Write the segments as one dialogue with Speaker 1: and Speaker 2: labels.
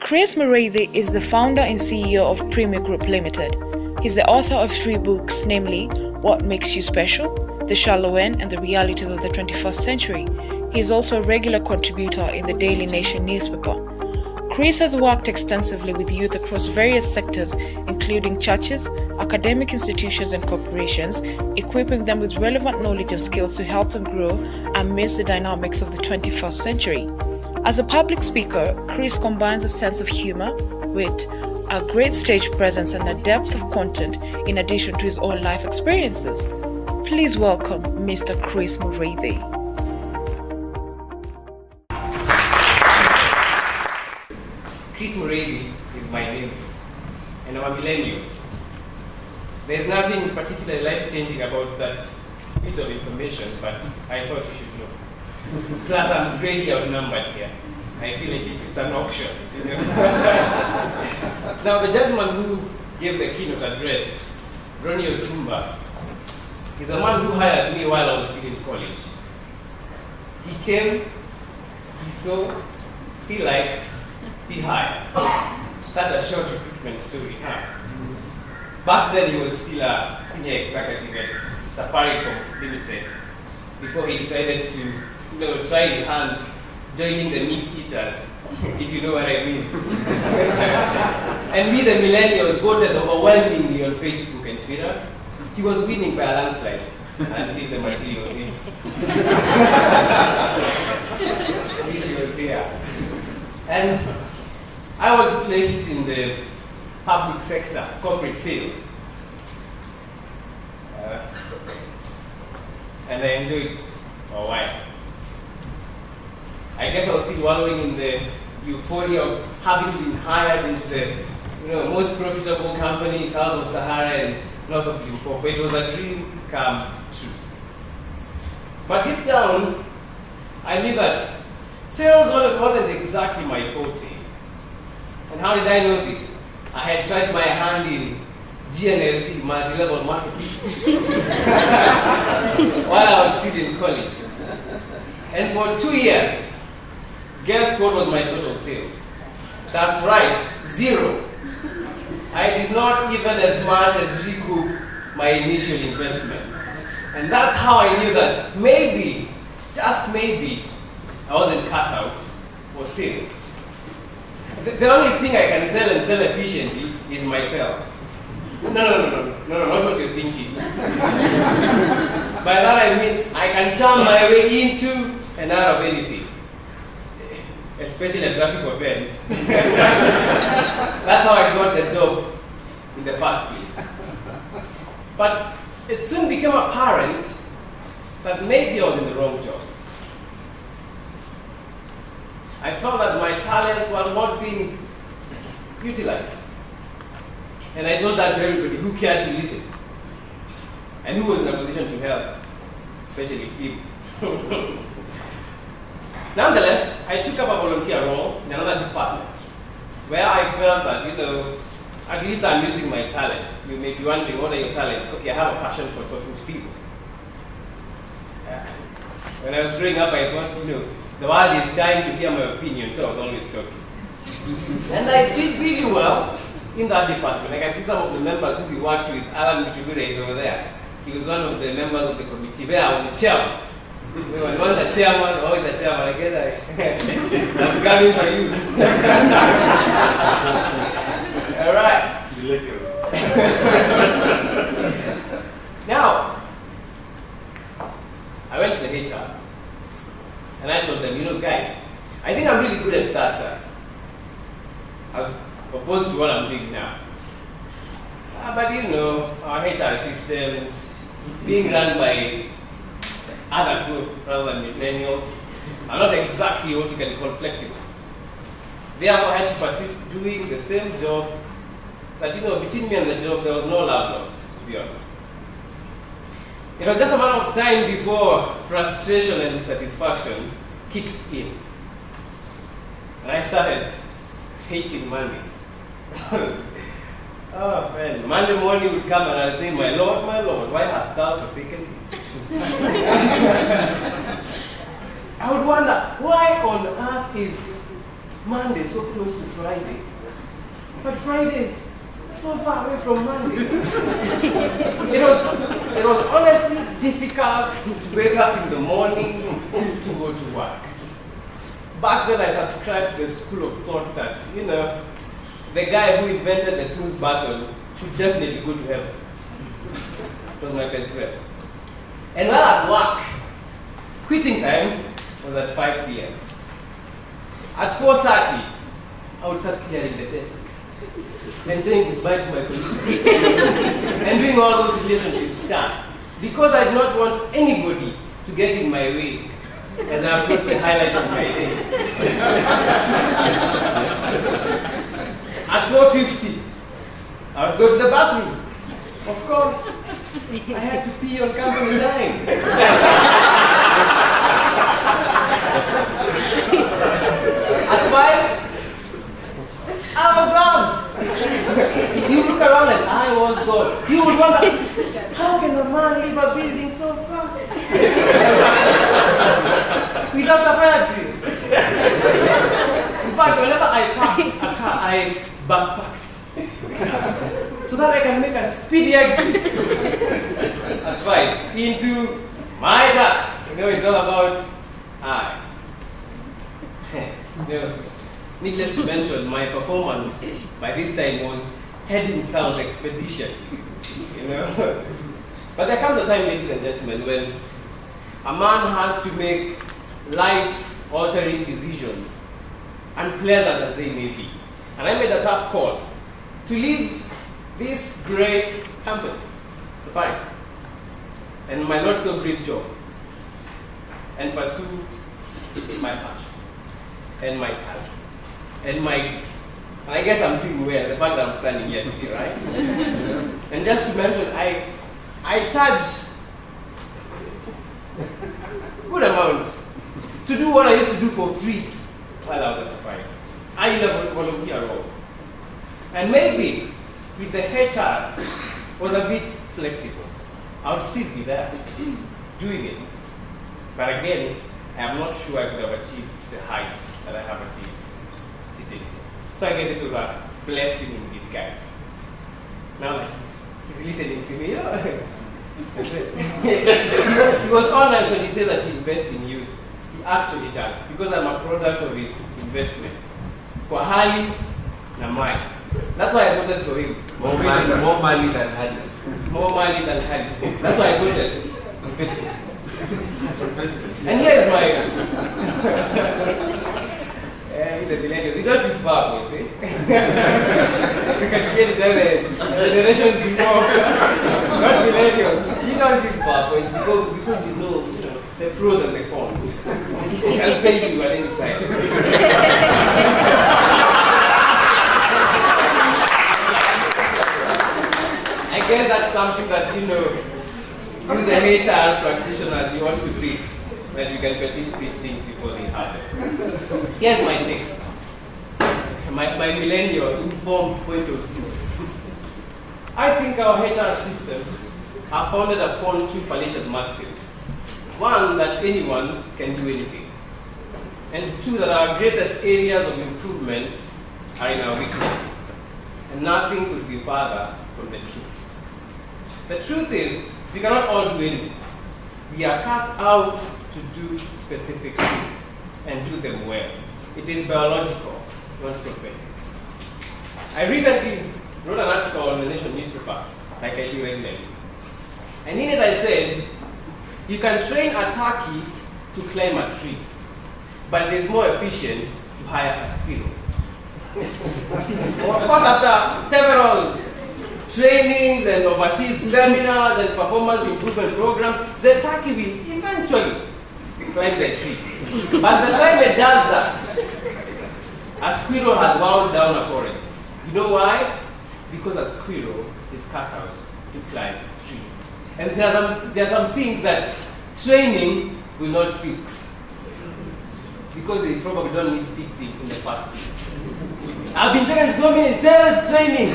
Speaker 1: Chris Mureithi is the founder and CEO of Premier Group Limited. He's the author of 3 books, namely What Makes You Special, The Shallow End, and The Realities of the 21st Century. He is also a regular contributor in the Daily Nation newspaper. Chris has worked extensively with youth across various sectors, including churches, academic institutions, and corporations, equipping them with relevant knowledge and skills to help them grow amidst the dynamics of the 21st century. As a public speaker, Chris combines a sense of humor, wit, a great stage presence, and a depth of content in addition to his own life experiences. Please welcome Mr. Chris Mureithi.
Speaker 2: Chris Mureithi is my name, and I'm a millennial. There's nothing particularly life-changing about that bit of information, but I thought you should know. Plus, I'm greatly outnumbered here. I feel like it's an auction. You know? Now, the gentleman who gave the keynote address, Ronnie Osumba, is a man who hired me while I was still in college. He came, he saw, he liked, he hired. Such a short recruitment story, huh? Back then, he was still a senior executive at Safaricom Limited before he decided to try his hand joining the meat eaters, if you know what I mean. And we, the millennials, voted overwhelmingly on Facebook and Twitter. He was winning by a landslide until the material came. He was here. And I was placed in the public sector, corporate sales. And I enjoyed it for a while. I guess I was still wallowing in the euphoria of having been hired into the most profitable company south of Sahara and north of Limpopo. It was a dream come true. But deep down, I knew that sales wasn't exactly my forte. And how did I know this? I had tried my hand in GNLD, multi-level marketing, while I was still in college. And for 2 years, guess what was my total sales? That's right, 0. I did not even as much as recoup my initial investment. And that's how I knew that maybe, just maybe, I wasn't cut out for sales. The only thing I can sell and sell efficiently is myself. No, not what you're thinking. By that I mean, I can charm my way into and out of anything. Especially a traffic offense. That's how I got the job in the first place. But it soon became apparent that maybe I was in the wrong job. I felt that my talents were not being utilized. And I told that to everybody who cared to listen and who was in a position to help, especially him. Nonetheless, I took up a volunteer role in another department where I felt that, at least I'm using my talents. You may be wondering, what are your talents? Okay, I have a passion for talking to people. When I was growing up, I thought, the world is dying to hear my opinion, so I was always talking. And I did really well in that department. I can see some of the members who we worked with. Alan Mutugura is over there. He was one of the members of the committee where I was the chairman. When once a chairman, always a chairman. I guess I'm coming for you. All right. Now, I went to the HR and I told them, guys, I think I'm really good at that, sir, as opposed to what I'm doing now. But our HR systems being run by other group rather than millennials are not exactly what you can call flexible. Therefore, I had to persist doing the same job that, between me and the job, there was no love lost, to be honest. It was just a matter of time before frustration and dissatisfaction kicked in. And I started hating Mondays. Oh, man. Monday morning would come and I'd say, my Lord, why hast thou forsaken me? I would wonder, why on earth is Monday so close to Friday. But Friday is so far away from Monday. It was honestly difficult to wake up in the morning to go to work. Back then I subscribed to the school of thought that, the guy who invented the snooze button should definitely go to heaven. It was my best friend. And while at work, quitting time was at 5 p.m. At 4:30, I would start clearing the desk and saying goodbye to my colleagues and doing all those relationship stuff because I did not want anybody to get in my way as I approach the highlight of my day. At 4:50, I would go to the bathroom. Of course, I had to pee on company time. At 5, I was gone. You look around and I was gone. You would wonder, how can a man leave a building so fast? Without a fire drill. In fact, whenever I parked a car, I backpacked. So that I can make a speedy exit. At 5, into my car. It's all about I. Needless to mention, my performance by this time was heading south expeditiously. But there comes a time, ladies and gentlemen, when a man has to make life-altering decisions, unpleasant as they may be. And I made a tough call to leave this great company, Safari, and my not so great job, and pursue my passion, and my talent, and I guess I'm doing well, the fact that I'm standing here today, right? And just to mention, I charge good amount to do what I used to do for free while I was at Safari. I did a volunteer role. And maybe if the HR was a bit flexible, I would still be there doing it. But again, I'm not sure I could have achieved the heights that I have achieved today. So I guess it was a blessing in disguise. Now that he's listening to me, he was honest when he says that he invests in youth. He actually does, because I'm a product of his investment. Kwa hali na mali. That's why I voted for him.
Speaker 3: More money than Hali.
Speaker 2: More money than Hali. That's why I voted. And here is my the millennials. We don't use PowerPoint, eh? Because you get the generations before. Not millennials. You don't use PowerPoint because you know the pros and the cons. It can fail you at any time. I guess that's something that, you the HR practitioners, you want to be, that you can predict these things before they happen. Here's my take. My millennial informed point of view. I think our HR system are founded upon two fallacious maxims. One, that anyone can do anything. And two, that our greatest areas of improvement are in our weaknesses. And nothing could be farther from the truth. The truth is, we cannot all do anything. We are cut out to do specific things and do them well. It is biological, not prophetic. I recently wrote an article on the Nation newspaper, like I do regularly. And in it I said, you can train a turkey to climb a tree, but it is more efficient to hire a squirrel. Of course, after several trainings and overseas seminars and performance improvement programs, the turkey will eventually climb the tree. But the time it does that, a squirrel has wound down a forest. You know why? Because a squirrel is cut out to climb trees. And there are some things that training will not fix, because they probably don't need fixing in the first place. I've been taking so many sales training.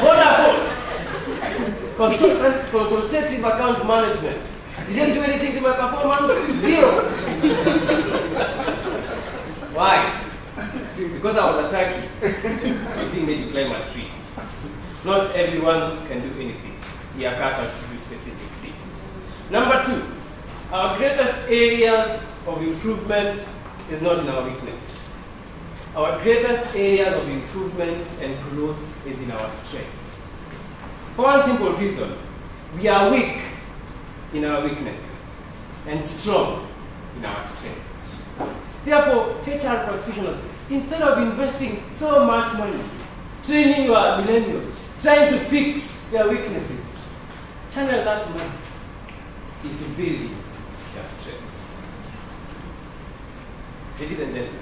Speaker 2: Vodafone, consultative account management. Did you do anything to my performance? Zero. Why? Because I was a turkey. You didn't need to climb a tree. Not everyone can do anything. We are cut out to do specific things. Number 2, our greatest areas of improvement is not in our weaknesses. Our greatest areas of improvement and growth is in our strengths. For one simple reason, we are weak in our weaknesses and strong in our strengths. Therefore, HR practitioners, instead of investing so much money training your millennials, trying to fix their weaknesses, channel that money into building their strengths. Ladies and gentlemen,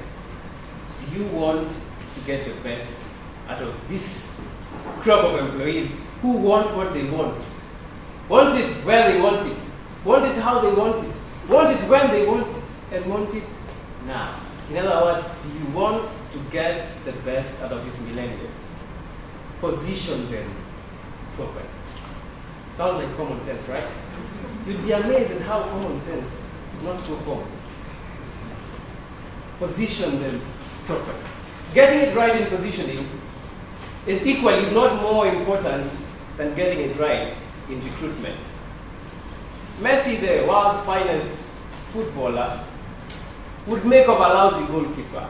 Speaker 2: do you want to get the best out of this crop of employees who want what they want? Want it where they want it, want it how they want it, want it when they want it, and want it now. In other words, do you want to get the best out of these millennials? Position them properly. Sounds like common sense, right? You'll be amazed at how common sense is not so common. Position them properly. Getting it right in positioning is equally, if not more important than getting it right in recruitment. Messi, the world's finest footballer, would make of a lousy goalkeeper.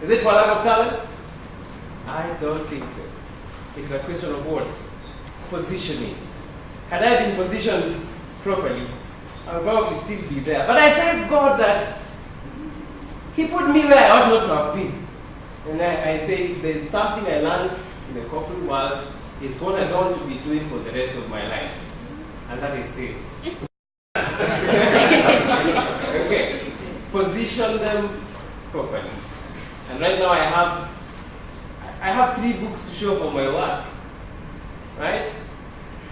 Speaker 2: Is it for lack of talent? I don't think so. It's a question of what? Positioning. Had I been positioned properly, I would probably still be there. But I thank God that He put me where I ought not to have been. And I say, if there's something I learned in the corporate world, it's what I want to be doing for the rest of my life. And that is sales. Okay. Position them properly. And right now I have 3 books to show for my work. Right?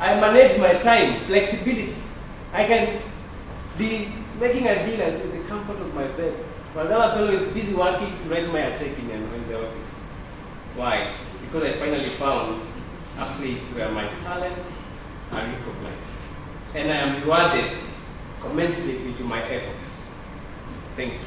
Speaker 2: I manage my time, flexibility. I can be making a deal in the comfort of my bed. But the other fellow is busy working to write my check in the office. Why? Because I finally found a place where my talents are recognized. And I am rewarded commensurately to my efforts. Thank you.